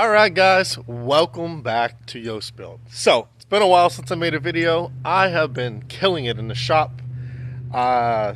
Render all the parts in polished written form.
Alright guys, welcome back to Yoast Build. So, it's been a while since I made a video. I have been killing it in the shop. I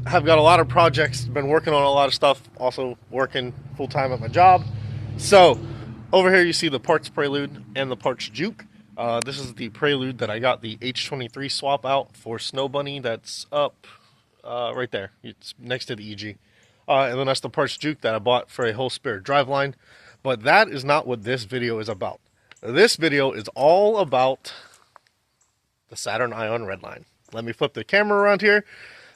have got a lot of projects, been working on a lot of stuff, also working full-time at my job. So, over here you see the parts prelude and the parts juke. This is the prelude that I got the H23 swap out for Snow Bunny that's up right there. It's next to the EG. And then that's the parts juke that I bought for a whole spare driveline. But that is not what this video is about. This video is all about the Saturn Ion redline. Let me flip the camera around here.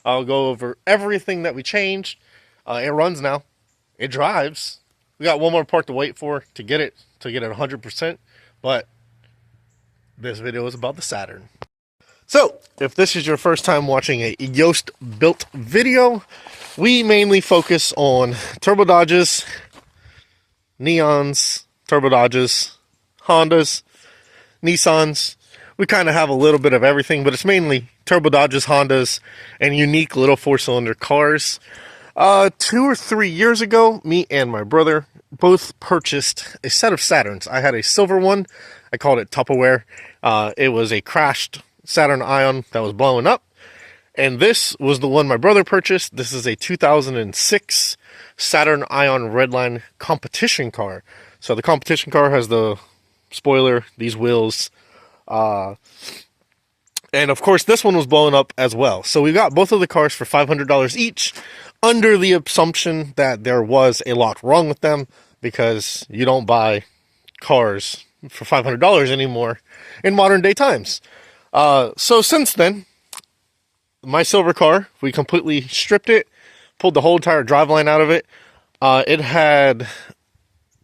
I'll go over everything that we changed. It runs now. It drives. We got one more part to wait for to get it 100%. But this video is about the Saturn. So, if this is your first time watching a Yoast built video, we mainly focus on turbo dodges, Neons, turbo dodges, Hondas, Nissans. We kind of have a little bit of everything, but it's mainly turbo dodges, Hondas, and unique little four-cylinder cars. 2 or 3 years ago, me and my brother both purchased a set of Saturns. I had a silver one. I called it Tupperware. It was a crashed Saturn Ion that was blowing up. And this was the one my brother purchased. This is a 2006 Saturn Ion redline competition car. So the competition car has the spoiler, these wheels, and of course this one was blowing up as well. So we got both of the cars for $500 each, under the assumption that there was a lot wrong with them, because you don't buy cars for $500 anymore in modern day times. So since then, my silver car, we completely stripped it, pulled the whole entire driveline out of it. It had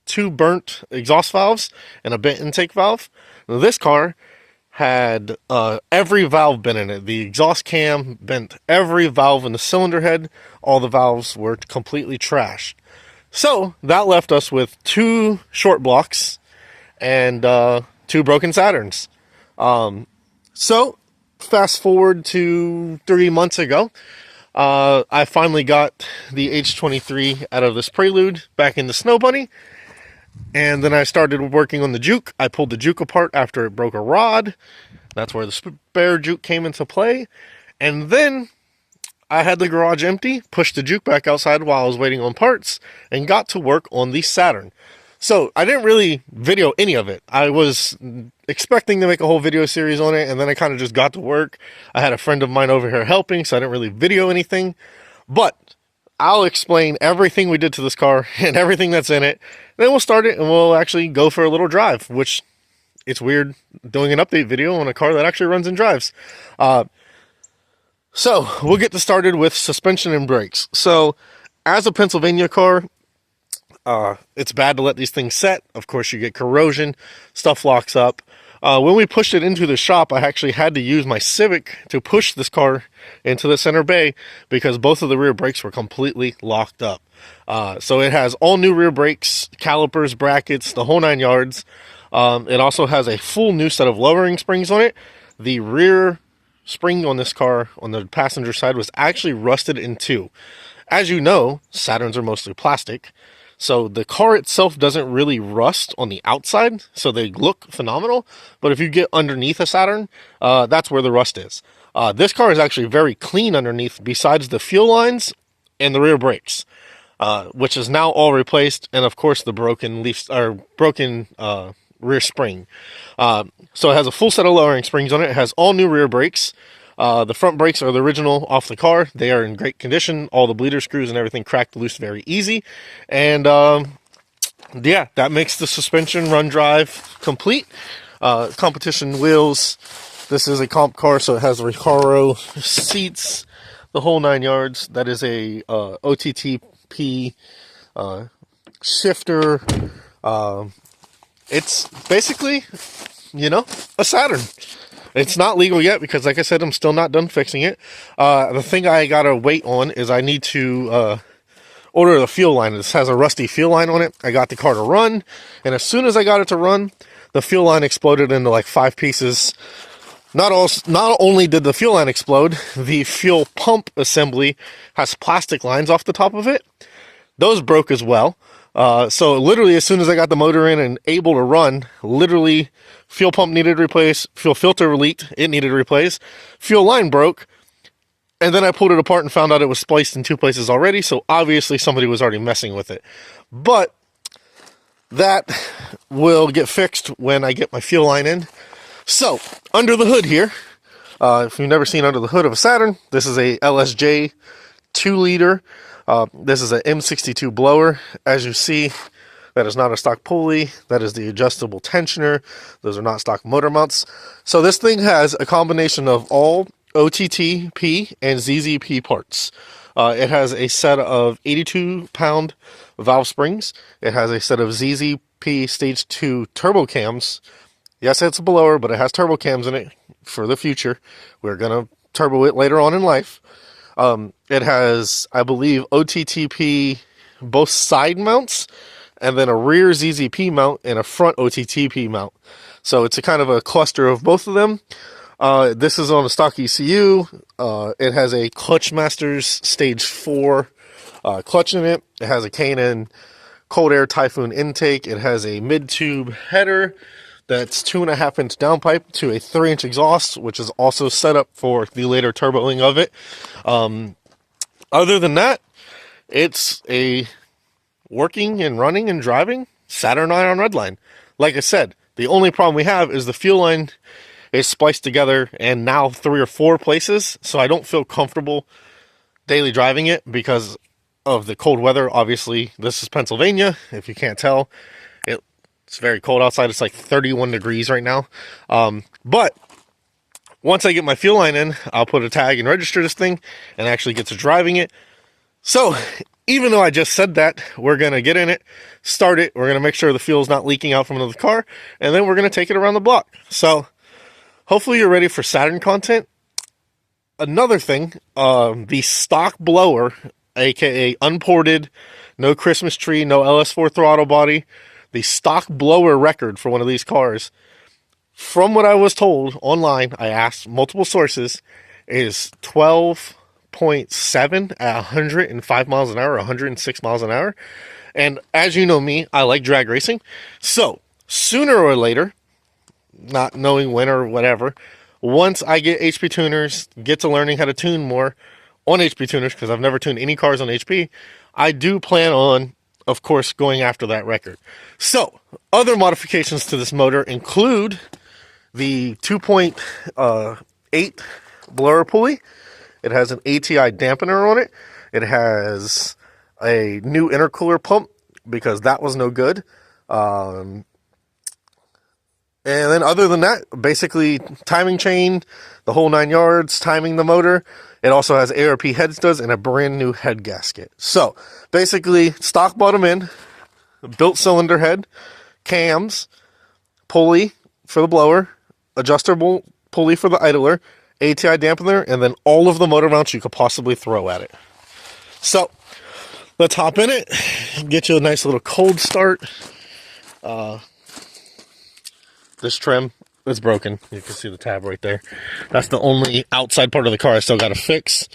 2 burnt exhaust valves and a bent intake valve. Now, this car had every valve bent in it. The exhaust cam bent every valve in the cylinder head. All the valves were completely trashed. So that left us with 2 short blocks and 2 broken Saturns. So fast forward to 3 months ago, I finally got the H23 out of this prelude back in the Snow Bunny, and then I started working on the juke. I pulled the juke apart after it broke a rod. That's where the spare juke came into play. And then I had the garage empty, pushed the juke back outside while I was waiting on parts, and got to work on the Saturn. So I didn't really video any of it. I was expecting to make a whole video series on it, and then I kind of just got to work. I had a friend of mine over here helping, so I didn't really video anything. But I'll explain everything we did to this car and everything that's in it. And then we'll start it, and we'll actually go for a little drive, which it's weird doing an update video on a car that actually runs and drives. So we'll get started with suspension and brakes. So as a Pennsylvania car, it's bad to let these things set. Of course, you get corrosion, stuff locks up. When we pushed it into the shop, I actually had to use my Civic to push this car into the center bay because both of the rear brakes were completely locked up. So it has all new rear brakes, calipers, brackets, the whole 9 yards. It also has a full new set of lowering springs on it. The rear spring on this car on the passenger side was actually rusted in 2. As you know, Saturns are mostly plastic. So the car itself doesn't really rust on the outside, so they look phenomenal. But if you get underneath a Saturn, that's where the rust is. This car is actually very clean underneath, besides the fuel lines and the rear brakes, which is now all replaced, and of course the broken rear spring. So it has a full set of lowering springs on it. It has all new rear brakes. The front brakes are the original off the car. They are in great condition. All the bleeder screws and everything cracked loose very easy. And yeah, that makes the suspension run drive complete. Competition wheels. This is a comp car, so it has the Recaro seats, the whole 9 yards. That is a ottp shifter. It's basically, you know, a Saturn. It's not legal yet because, like I said, I'm still not done fixing it. The thing I gotta wait on is I need to order the fuel line. This has a rusty fuel line on it. I got the car to run, and as soon as I got it to run, the fuel line exploded into like 5 pieces. Not only did the fuel line explode, the fuel pump assembly has plastic lines off the top of it. Those broke as well. So literally as soon as I got the motor in and able to run, literally fuel pump needed replaced, fuel filter leaked, it needed replaced, fuel line broke, and then I pulled it apart and found out it was spliced in 2 places already, so obviously somebody was already messing with it. But that will get fixed when I get my fuel line in. So, under the hood here, if you've never seen under the hood of a Saturn, this is a LSJ 2-liter. This is an M62 blower. As you see, that is not a stock pulley. That is the adjustable tensioner. Those are not stock motor mounts. So this thing has a combination of all ottp and zzp parts. It has a set of 82-pound valve springs. It has a set of zzp stage 2 turbo cams. Yes, it's a blower, but it has turbo cams in it for the future. We're going to turbo it later on in life. It has, I believe, OTTP both side mounts, and then a rear ZZP mount and a front OTTP mount. So it's a kind of a cluster of both of them. This is on a stock ECU. It has a Clutch Masters Stage 4 clutch in it. It has a K&N Cold Air Typhoon intake. It has a mid-tube header that's 2.5-inch downpipe to a 3-inch exhaust, which is also set up for the later turboing of it. Other than that, it's a working and running and driving Saturn ion redline. Like I said, the only problem we have is the fuel line is spliced together and now 3 or 4 places, so I don't feel comfortable daily driving it because of the cold weather. Obviously, this is Pennsylvania, if you can't tell. It's very cold outside. It's like 31 degrees right now. But once I get my fuel line in, I'll put a tag and register this thing and actually get to driving it. So even though I just said that, we're going to get in it, start it. We're going to make sure the fuel's not leaking out from another car. And then we're going to take it around the block. So hopefully you're ready for Saturn content. Another thing, the stock blower, aka unported, no Christmas tree, no LS4 throttle body, the stock blower record for one of these cars, from what I was told online, I asked multiple sources, is 12.7 at 105 miles an hour, 106 miles an hour. And as you know me, I like drag racing. So sooner or later, not knowing when or whatever, once I get HP tuners, get to learning how to tune more on HP tuners, because I've never tuned any cars on HP, I do plan on, of course, going after that record. So, other modifications to this motor include the 2.8 blower pulley. It has an ATI dampener on it. It has a new intercooler pump because that was no good. And then other than that, basically timing chain, the whole 9 yards, timing the motor. It also has ARP head studs and a brand new head gasket. So basically stock bottom end, built cylinder head, cams, pulley for the blower, adjustable pulley for the idler, ATI dampener, and then all of the motor mounts you could possibly throw at it. So let's hop in it, get you a nice little cold start. This trim is broken. You can see the tab right there. That's the only outside part of the car I still got to fix.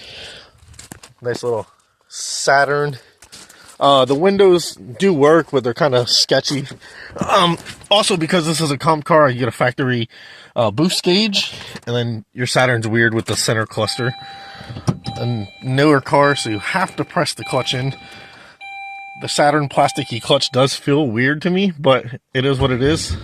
Nice little Saturn. The windows do work, but they're kind of sketchy. Also, because this is a comp car, you get a factory boost gauge, and then your Saturn's weird with the center cluster. A newer car, so you have to press the clutch in. The Saturn plasticky clutch does feel weird to me, but it is what it is.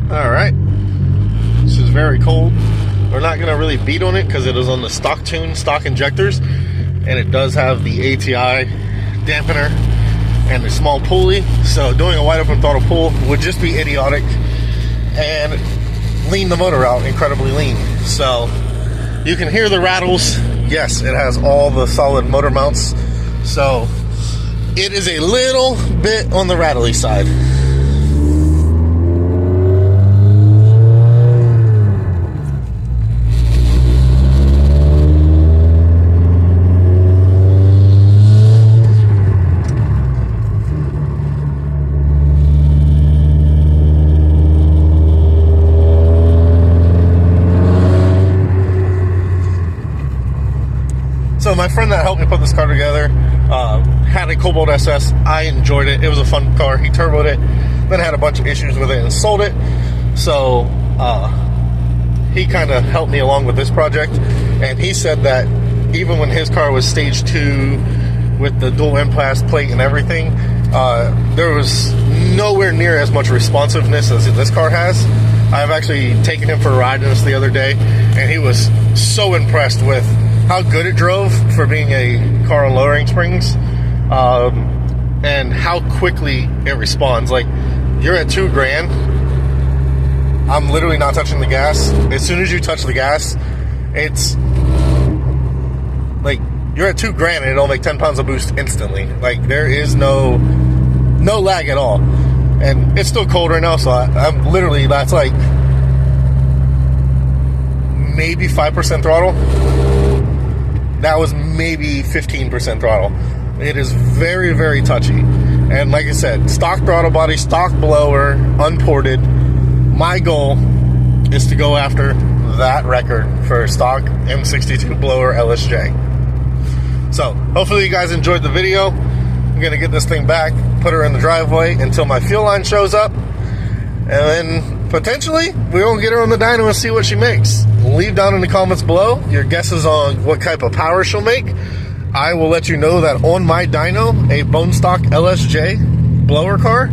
Alright, this is very cold. We're not going to really beat on it because it is on the stock tune, stock injectors, and it does have the ATI dampener and a small pulley, so doing a wide open throttle pull would just be idiotic and lean the motor out incredibly lean. So you can hear the rattles. Yes, it has all the solid motor mounts, so it is a little bit on the rattly side. So my friend that helped me put this car together had a Cobalt SS. I enjoyed it. It was a fun car. He turboed it, then had a bunch of issues with it and sold it. So he kind of helped me along with this project. And he said that even when his car was stage 2 with the dual impasse plate and everything, there was nowhere near as much responsiveness as this car has. I've actually taken him for a ride in this the other day, and he was so impressed with how good it drove for being a car on lowering springs, and how quickly it responds. Like, you're at $2,000, I'm literally not touching the gas. As soon as you touch the gas, it's like you're at $2,000 and it'll make 10 pounds of boost instantly. Like, there is no lag at all. And it's still cold right now, so I'm literally, that's like maybe 5% throttle. That was maybe 15% throttle. It is very, very touchy. And like I said, stock throttle body, stock blower, unported. My goal is to go after that record for stock M62 blower LSJ. So hopefully you guys enjoyed the video. I'm gonna get this thing back, put her in the driveway until my fuel line shows up, and then potentially we'll get her on the dyno and see what she makes. Leave down in the comments below your guesses on what type of power she'll make. I will let you know that on my dyno, a bone stock LSJ blower car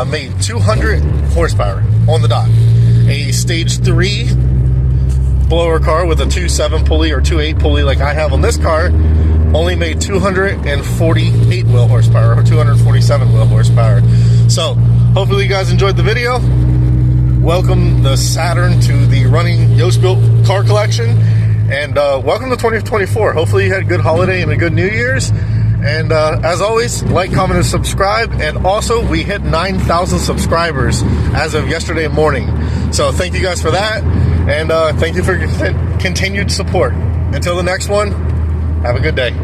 made 200 horsepower on the dot. A stage 3 blower car with a 2.7 pulley or 2.8 pulley like I have on this car only made 248 wheel horsepower or 247 wheel horsepower. So hopefully you guys enjoyed the video. Welcome the Saturn to the running Yoast Built car collection, and welcome to 2024. Hopefully you had a good holiday and a good New Year's. And as always, like, comment, and subscribe. And also, we hit 9,000 subscribers as of yesterday morning. So thank you guys for that, and thank you for your continued support. Until the next one, have a good day.